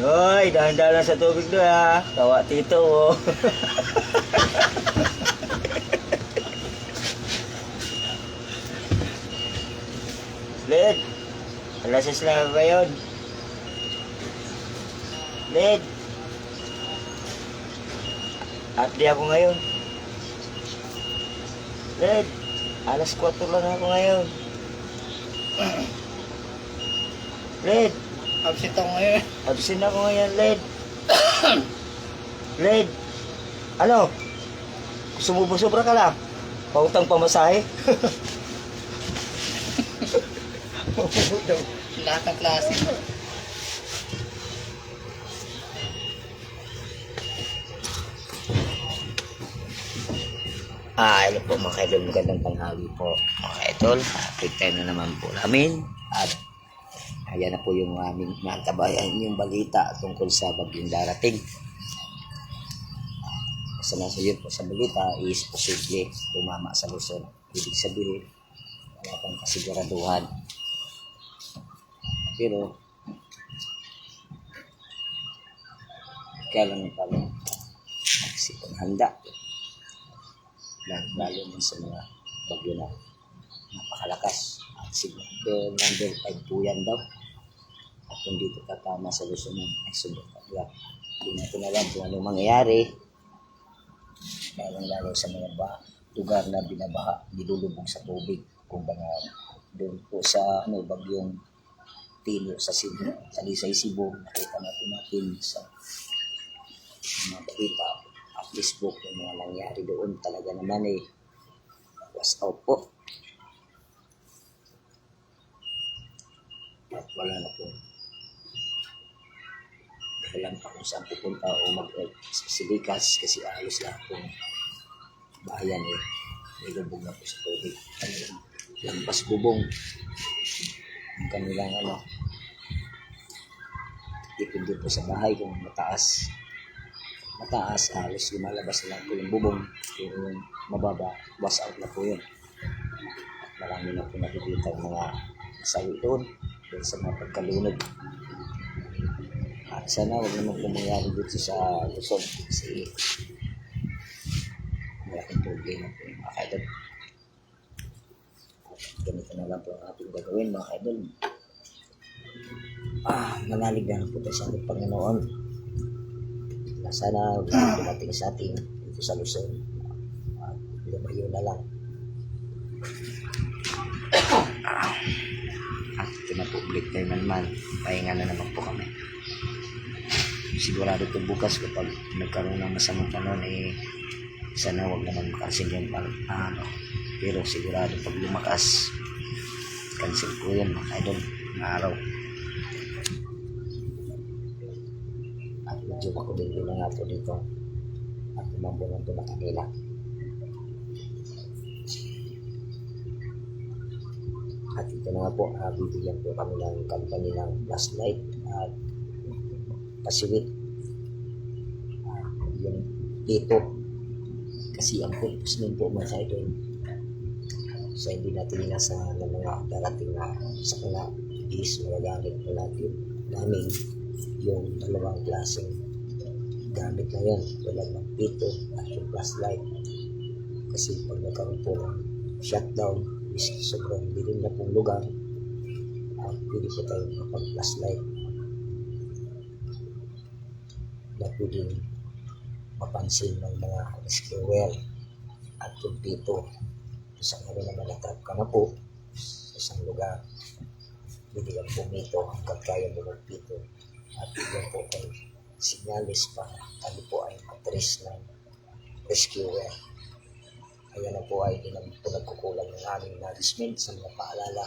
Doy, dahan-dahan sa tubig doy ha. Tawa tito oh. Led, alas na ba yun? Led, atli ako ngayon. Led, alas 4 lang ako ngayon. Led, Absent ako ngayon. absent ako ngayon, Led. Led, ano? Sumubra ka lang? Pautang pamasahe? Lahat ng klase. Hello po mga kaidol, magandang tanghali po mga kaidol. Update tayo na naman po namin at ayan na po yung aming natabayan yung balita tungkol sa bagyong darating. Basta nasa yun po sa balita is posible tumama sa Luzon. Ibig sabihin wala pang kasiguraduhan, pero kailangan pa rin magsipang handa, lalo na sa mga bagyo na napakalakas. At siguro number 5 po yan daw. At kung dito tatama sa Luzon ay sobrang pagla. Hindi natin alam kung anong mangyayari, lalo sa mga lugar na binabaha, nilulubog sa tubig. Kung baga doon po sa bagyong Tino sa Cebu, sa Lisay, Cebu, nakita natin sa mga balita at Facebook yung mga nangyari doon. Talaga naman was out po. At wala na po dahilan pa kung saan pupunta o magsilikas kasi alos lahat po bayan nilubog na po sa tubig. Lampas bubong ang kanilang depende po sa bahay. Kung mataas halos lumalabas na po yung bubong, pero yung mababa was out na po yun. At marami na po nakikita ng mga sawi doon sa mga pagkalunod. At sana huwag naman po mangyari dito sa Luzon kasi malaking problema po yung mga kaidol. Ganito na lang po ang ating gagawin mga kaidol. Manalig na po tayo sa ating Panginoon na sana huwag dumating sa ating dito sa Luzon. Lumayo na lang. At ito na po break time naman, pahinga na naman po kami. Sigurado ito bukas kapag nagkaroon ng masamang panahon sana huwag naman makasin yung pero sigurado pag lumakas cancel po yan mga idol na araw. At medyo ako din na nga po dito at umambunan po na kanila. At ito na nga po, bibigyan po kami ng company ng flashlight at pasiwit yung dito kasi ang purpose nun po mga idol sa hindi natin inasa ng mga darating na sakuna is magagamit po namin yung dalawang klaseng gamit na yun, tulad ng pito at yung flashlight. Kasi pag nagkaroon po ng shutdown, sobrang dilim na pong lugar, pwede po tayo kapag-flashlight na pwedeng mapansin ng mga rescuer at yung pito. Sa ngayon naman natap ka na po sa isang lugar, pwede kang pumito hanggang kaya mo magpito at bigyan po kayo signalis pa tayo po ay matris ng rescuer. Kaya na po ay din po nagkukulang ng aming management sa mga paalala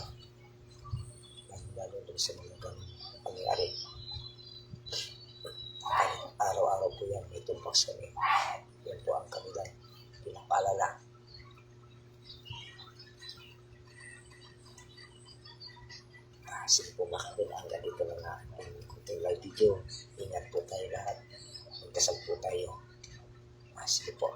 lalo din sa mga pangyari. Araw-araw po yan, may tumpas kami. Yan po ang kanilang pinapaalala. Sige po mga kabila, hanggang dito lang ang kunting live video. Ingat po tayo lahat. Magdasal po tayo. Sige po.